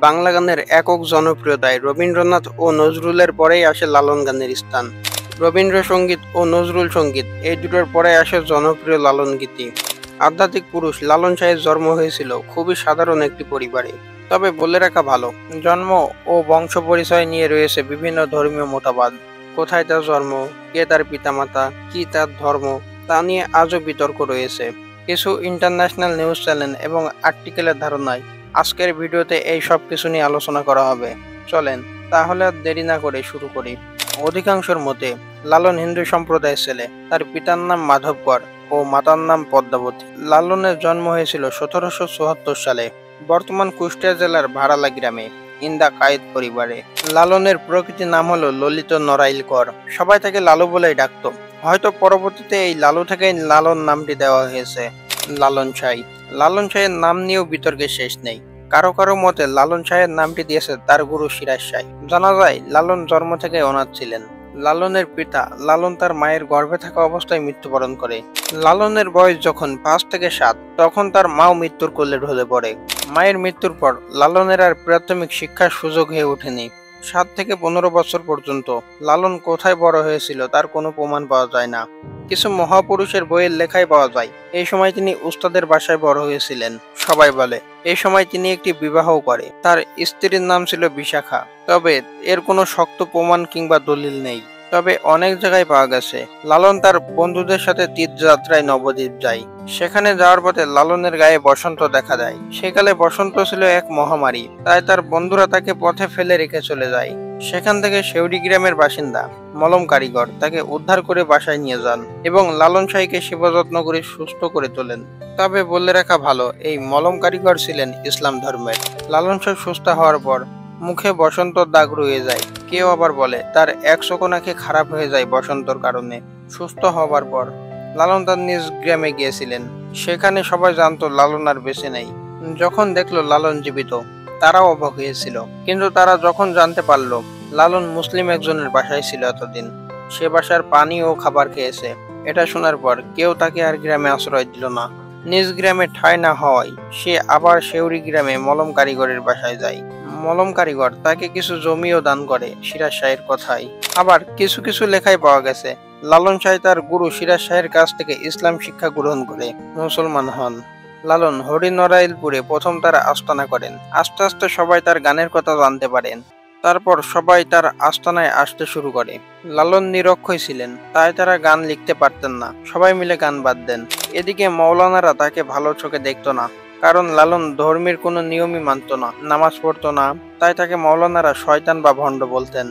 বাংলা গানের একক জনপ্রিয়তায় রবীন্দ্রনাথ ও নজরুলের পরেই আসে লালন গানের স্থান। রবীন্দ্রসঙ্গীত ও নজরুল সঙ্গীত এই দুটোর পরে আসে জনপ্রিয় লালন গীতি। আধ্যাত্মিক পুরুষ লালন শাহের জন্ম হয়েছিল খুবই সাধারণ একটি পরিবারে। তবে বলে রাখা ভালো, জন্ম ও বংশ পরিচয় নিয়ে রয়েছে বিভিন্ন ধর্মীয় মতবাদ। কোথায় তার জন্ম, কে তার পিতামাতা, কি তার ধর্ম, তা নিয়ে আজও বিতর্ক রয়েছে। কিছু ইন্টারন্যাশনাল নিউজ চ্যানেল এবং আর্টিকেলের ধারণায় আজকের ভিডিওতে এই সব কিছু নিয়ে আলোচনা করা হবে। চলেন তাহলে আর দেরি না করে শুরু করি। অধিকাংশের মতে লালন হিন্দু সম্প্রদায়ের ছেলে। তার পিতার নাম মাধবকর ও মাতার নাম পদ্মাবতী। লালনের জন্ম হয়েছিল 1774 সালে বর্তমান কুষ্টিয়া জেলার ভাড়ালা গ্রামে ইন্দা কায়েত পরিবারে। লালনের প্রকৃত নাম হলো ললিত নরাইল কর। সবাই তাকে লালু বলেই ডাকত। হয়তো পরবর্তীতে এই লালু থেকেই লালন নামটি দেওয়া হয়েছে। লালন শাহ। লালন শাহের নাম নিয়েও বিতর্কের শেষ নেই। কারো কারো মতে লালন শাহের নামটি দিয়েছে তার গুরু সিরাজ শাহ। জানা যায় লালন জন্ম থেকে অনাথ ছিলেন। লালনের পিতা লালন তার মায়ের গর্ভে থাকা অবস্থায় মৃত্যুবরণ করে। লালনের বয়স যখন 5 থেকে 7 তখন তার মাও মৃত্যুর কোলে ঢলে পড়ে। মায়ের মৃত্যুর পর লালনের আর প্রাথমিক শিক্ষার সুযোগ হয়ে ওঠেনি। 7 থেকে 15 বছর পর্যন্ত লালন কোথায় বড় হয়েছিল তার কোনো প্রমাণ পাওয়া যায় না। কিছু মহাপুরুষের বইয়ের লেখায় পাওয়া যায় এই সময় তিনি উস্তাদের বাসায় বড় হয়েছিলেন। সবাই বলে এই সময় তিনি একটি বিবাহও করে। তার স্ত্রীর নাম ছিল বিশাখা। তবে এর কোনো শক্ত প্রমাণ কিংবা দলিল নেই। তবে অনেক জায়গায় পাওয়া গেছে লালন তার বন্ধুদের সাথে তীর্থযাত্রায় নবদ্বীপ যায়। সেখানে যাওয়ার পথে লালনের গায়ে বসন্ত দেখা দেয়। সেকালে বসন্ত ছিল এক মহামারী, তাই তার বন্ধুরা তাকে পথে ফেলে রেখে চলে যায়। সেখান থেকে শেউড়ি গ্রামের বাসিন্দা মলম কারিগর তাকে উদ্ধার করে বাসায় নিয়ে যান এবং লালন শাহকে সেবা যত্ন করে সুস্থ করে তোলেন। তবে বলে রাখা ভালো, এই মলম কারিগর ছিলেন ইসলাম ধর্মের। লালন শাহ সুস্থ হওয়ার পর মুখে বসন্তর দাগ রয়ে যায়। কেউ আবার বলে তার এক চোখ নাকি খারাপ হয়ে যায় বসন্তর কারণে। সুস্থ হবার পর লালন তার নিজ গ্রামে গিয়েছিলেন। সেখানে সবাই জানতো লালন আর বেঁচে নেই। যখন দেখলো লালন জীবিত তারাও অবাক হয়েছিল। কিন্তু তারা যখন জানতে পারলো লালন মুসলিম একজনের বাসায় ছিল এতদিন, সে বাসার পানি ও খাবার খেয়েছে, এটা শোনার পর কেউ তাকে আর গ্রামে আশ্রয় দিল না। নিজ গ্রামে ঠাঁই না হওয়ায় সে আবার শেউড়ি গ্রামে মলম কারিগরের বাসায় যায়। মলম কারিগর তাকে কিছু জমিও দান করে সিরাজ শাহের কথাই। আবার কিছু কিছু লেখায় পাওয়া গেছে লালন শাহ তার গুরু সিরাজ শাহের কাছ থেকে ইসলাম শিক্ষা গ্রহণ করে মুসলমান হন। লালন হরিনারায়ণপুরে প্রথম তার আস্তানা করেন। আস্তে আস্তে সবাই তার গানের কথা জানতে পারেন। তারপর সবাই তার আস্তানায় আসতে শুরু করে। লালন নিরক্ষর ছিলেন, তাই তারা গান লিখতে পারতেন না। সবাই মিলে গান বাঁধতেন। এদিকে মৌলানারা তাকে ভালো চোখে দেখতো না, কারণ লালন ধর্মের কোনো নিয়মই মানত না, নামাজ পড়তো না। তাই তাকে মৌলানারা শয়তান বা ভণ্ড বলতেন।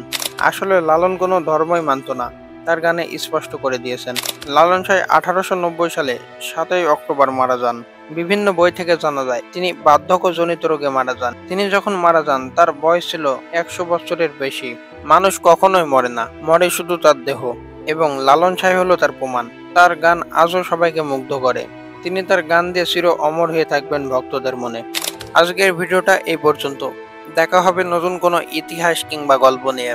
আসলে লালন কোনো ধর্মই মানত না, তার গানে স্পষ্ট করে দিয়েছেন। লালন শাহ 1890 সালে 7ই অক্টোবর মারা যান। বিভিন্ন বই থেকে জানা যায় তিনি বার্ধক্যজনিত রোগে মারা যান। তিনি যখন মারা যান তার বয়স ছিল 100 বছরের বেশি। মানুষ কখনোই মরে না, মরে শুধু তার দেহ, এবং লালন শাহ হলো তার প্রমাণ। তার গান আজও সবাইকে মুগ্ধ করে। তিনি তার গান দিয়ে চির অমর হয়ে থাকবেন ভক্তদের মনে। আজকের ভিডিওটা এই পর্যন্ত। দেখা হবে নতুন কোনো ইতিহাস কিংবা গল্প নিয়ে।